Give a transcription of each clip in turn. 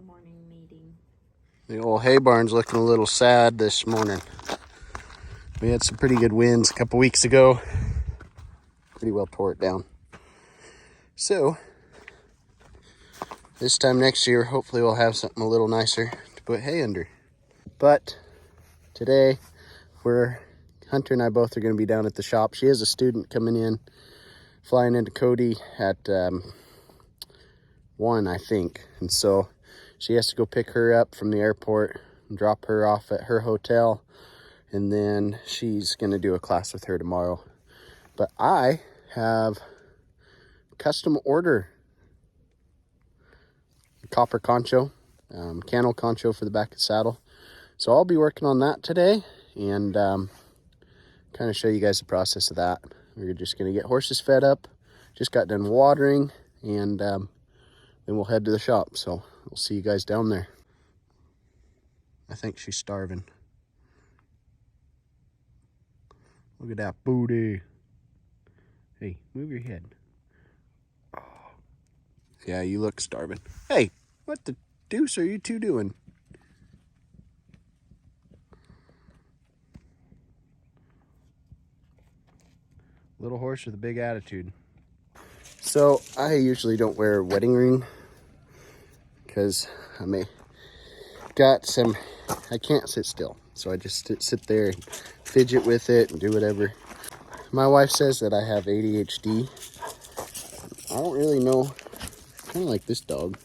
morning meeting. The old hay barn's looking a little sad this morning. We had some pretty good winds a couple weeks ago. Pretty well tore it down. So, this time next year, hopefully we'll have something a little nicer to put hay under. But today, Hunter and I both are going to be down at the shop. She has a student coming in, flying into Cody at 1, I think. And so she has to go pick her up from the airport and drop her off at her hotel. And then she's going to do a class with her tomorrow. But I have custom order copper concho, cantle concho for the back of the saddle. So I'll be working on that today and kind of show you guys the process of that. We're just going to get horses fed up. Just got done watering, and then we'll head to the shop. So we'll see you guys down there. I think she's starving. Look at that booty. Hey, move your head. Oh. Yeah, you look starving. Hey, what the deuce are you two doing? Little horse with a big attitude. So I usually don't wear a wedding ring because I can't sit still. So I just sit there and fidget with it and do whatever. My wife says that I have ADHD. I don't really know, kind of like this dog.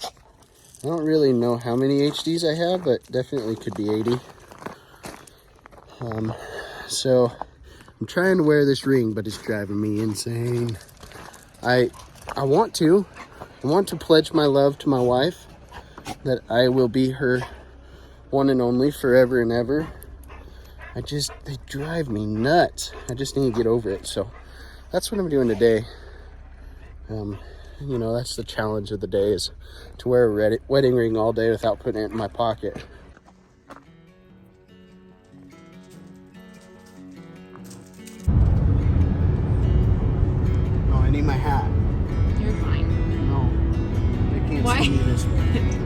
I don't really know how many HDs I have, but definitely could be 80. So I'm trying to wear this ring, but it's driving me insane. I want to pledge my love to my wife that I will be her one and only forever and ever. They drive me nuts. I just need to get over it. So that's what I'm doing today. You know, that's the challenge of the day, is to wear a wedding ring all day without putting it in my pocket. Oh, I need my hat. You're fine. No, they can't see me this way.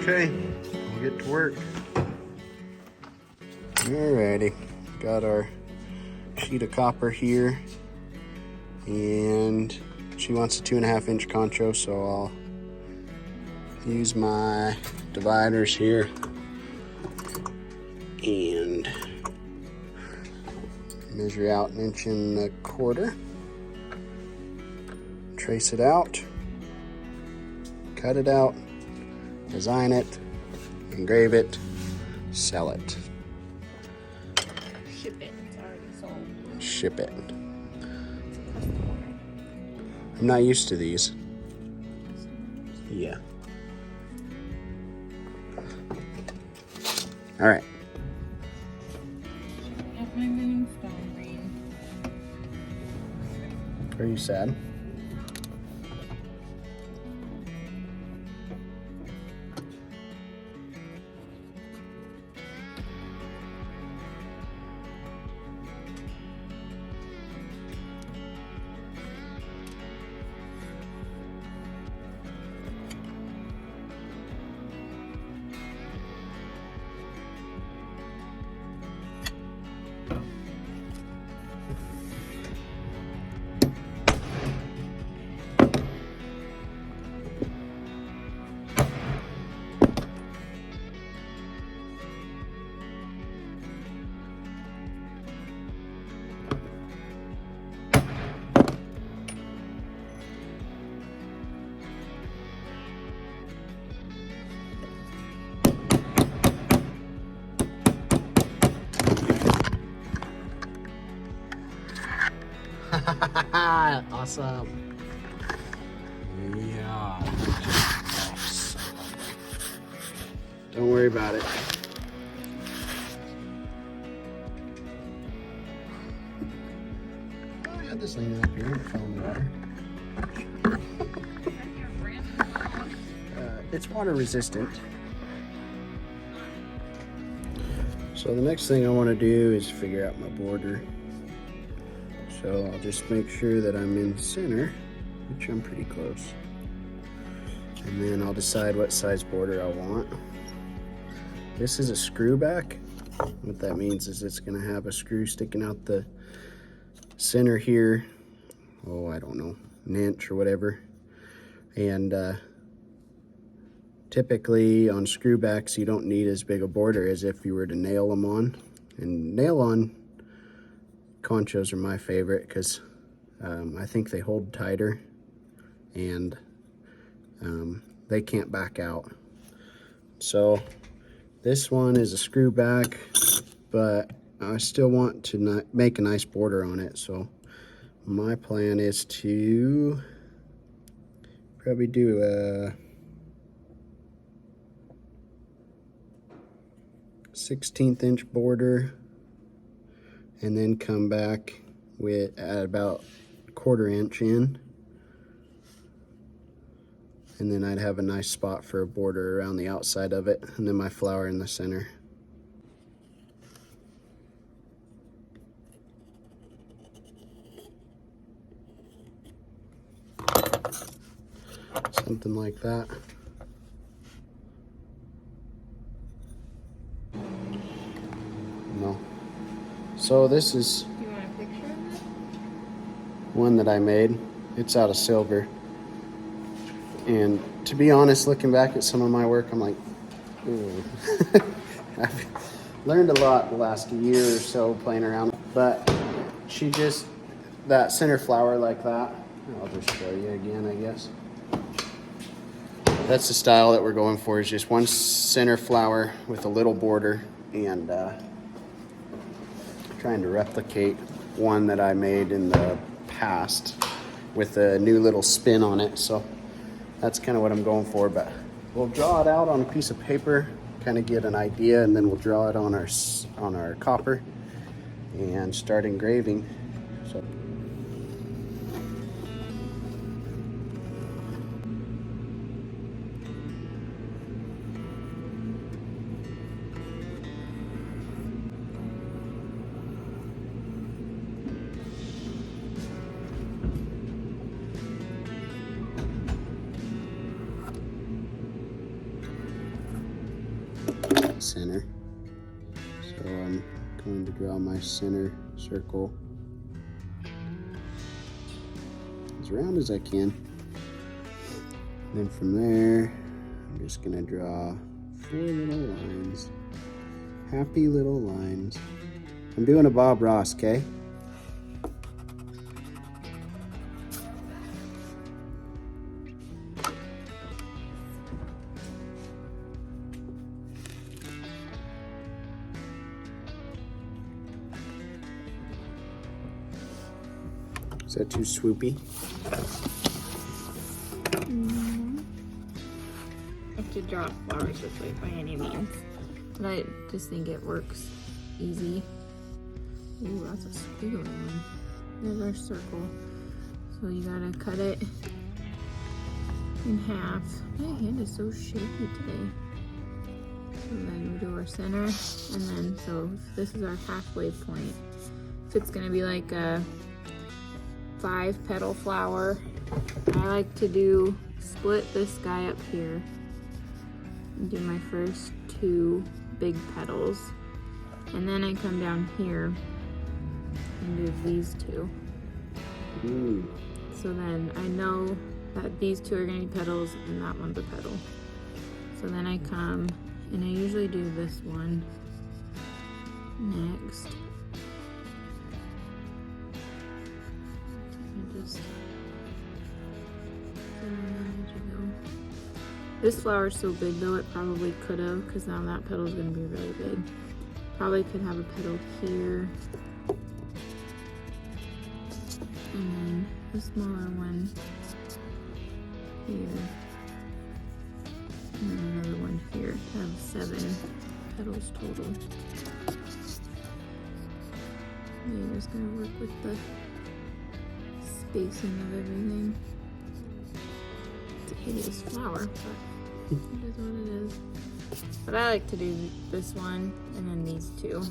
Okay, we'll get to work. Alrighty, got our sheet of copper here, and she wants a 2.5 inch concho, so I'll use my dividers here and measure out 1.25 inches. Trace it out, cut it out, design it, engrave it, sell it. Ship it. It's already sold. Ship it. I'm not used to these. Yeah. All right. Got my moonstone ring. Are you sad? Awesome. Yeah. Awesome. Don't worry about it. I had this thing up here. It fell in the water. it's water resistant. So the next thing I want to do is figure out my border. So I'll just make sure that I'm in center, which I'm pretty close. And then I'll decide what size border I want. This is a screw back. What that means is it's gonna have a screw sticking out the center here. Oh, I don't know, an inch or whatever. And typically on screw backs, you don't need as big a border as if you were to nail them on. And nail on conchos are my favorite because I think they hold tighter and they can't back out. So this one is a screw back, but I still want to make a nice border on it. So my plan is to probably do a 1/16 inch border and then come back with at about 1/4 inch in. And then I'd have a nice spot for a border around the outside of it, and then my flower in the center. Something like that. No. So this is Do you want a picture of it? one that I made. It's out of silver. And to be honest, looking back at some of my work, I'm like, ooh. I've learned a lot the last year or so playing around. But she just, that center flower like that, I'll just show you again, I guess. That's the style that we're going for, is just one center flower with a little border, and trying to replicate one that I made in the past with a new little spin on it. So that's kind of what I'm going for, but we'll draw it out on a piece of paper, kind of get an idea, and then we'll draw it on our copper and start engraving. So center. So I'm going to draw my center circle as round as I can. And then from there, I'm just gonna draw 4 little lines. Happy little lines. I'm doing a Bob Ross, okay? Is that too swoopy? Have to draw flowers this way by any means. But I just think it works easy. Ooh, that's a squiggly one. There's our circle. So you gotta cut it in half. My hand is so shaky today. And then we do our center. And then, so this is our halfway point. So it's gonna be like a 5-petal flower. I like to split this guy up here and do my first 2 big petals, and then I come down here and do these 2. So then I know that these 2 are going to be petals and that one's a petal. So then I come and I usually do this one next. This flower is so big though, it probably could have, because now that petal is going to be really big. Probably could have a petal here. And then a smaller one here. And then another one here to have 7 petals total. You're just going to work with the spacing of everything. It's a hideous flower, but It is what it is. But I like to do this one and then these two.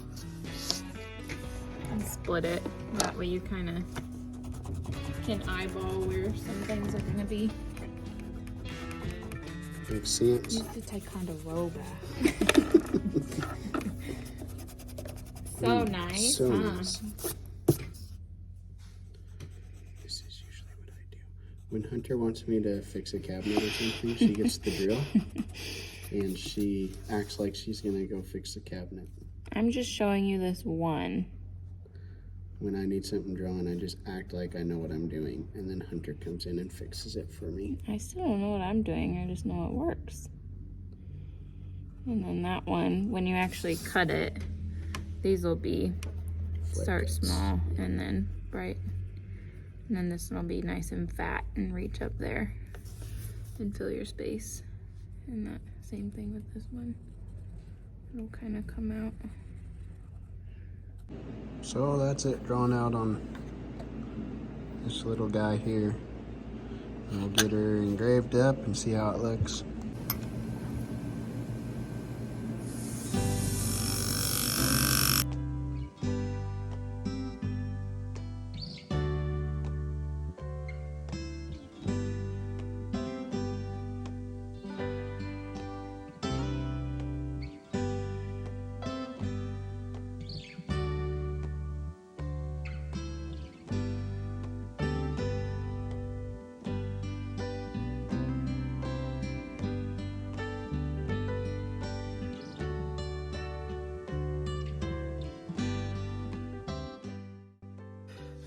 And split it. That way you kind of can eyeball where some things are going to be. Makes sense. Use the Taekwondo back. So nice, So huh? nice. This is usually what I do. When Hunter wants me to fix a cabinet or something, she gets the drill and she acts like she's gonna go fix the cabinet. I'm just showing you this one. When I need something drawn, I just act like I know what I'm doing, and then Hunter comes in and fixes it for me. I still don't know what I'm doing, I just know it works. And then that one, when you actually cut it, these will be start small and then bright. And then this one will be nice and fat and reach up there and fill your space. And that same thing with this one. It'll kind of come out. So that's it drawn out on this little guy here. And we'll get her engraved up and see how it looks.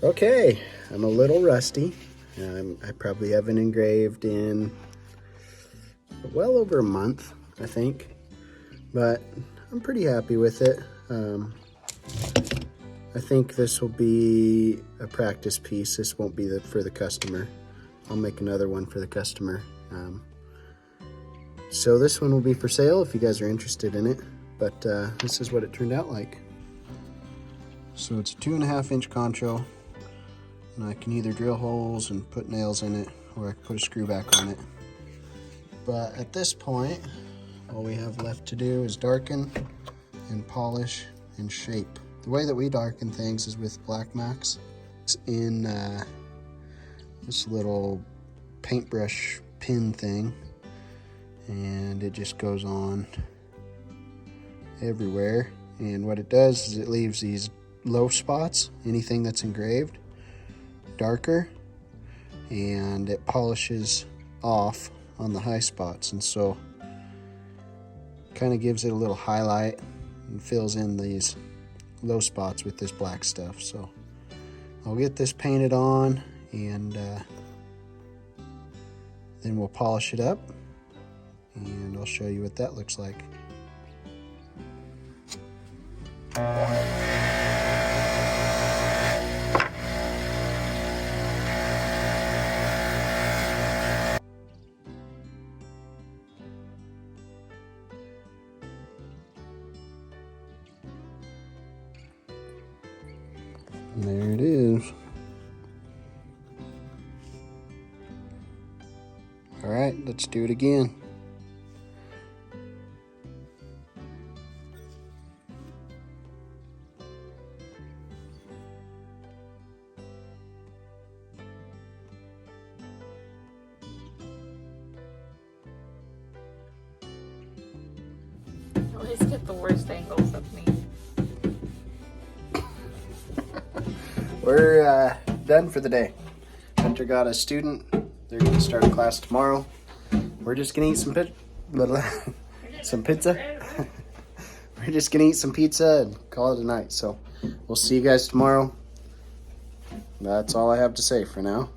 Okay, I'm a little rusty. I probably haven't engraved in well over a month, I think, but I'm pretty happy with it. I think this will be a practice piece. This won't be for the customer. I'll make another one for the customer. So this one will be for sale if you guys are interested in it, but this is what it turned out like. So it's a 2.5 inch concho. And I can either drill holes and put nails in it, or I can put a screw back on it. But at this point, all we have left to do is darken and polish and shape. The way that we darken things is with Black Max. It's in this little paintbrush pin thing, and it just goes on everywhere. And what it does is it leaves these low spots, anything that's engraved, darker, and it polishes off on the high spots, and so kind of gives it a little highlight and fills in these low spots with this black stuff. So I'll get this painted on, and then we'll polish it up, and I'll show you what that looks like. And there it is. All right, let's do it again. I always get the worst angles of me. We're done for the day. Hunter got a student. They're going to start class tomorrow. We're just going to eat some pizza. We're just going to eat some pizza and call it a night. So we'll see you guys tomorrow. That's all I have to say for now.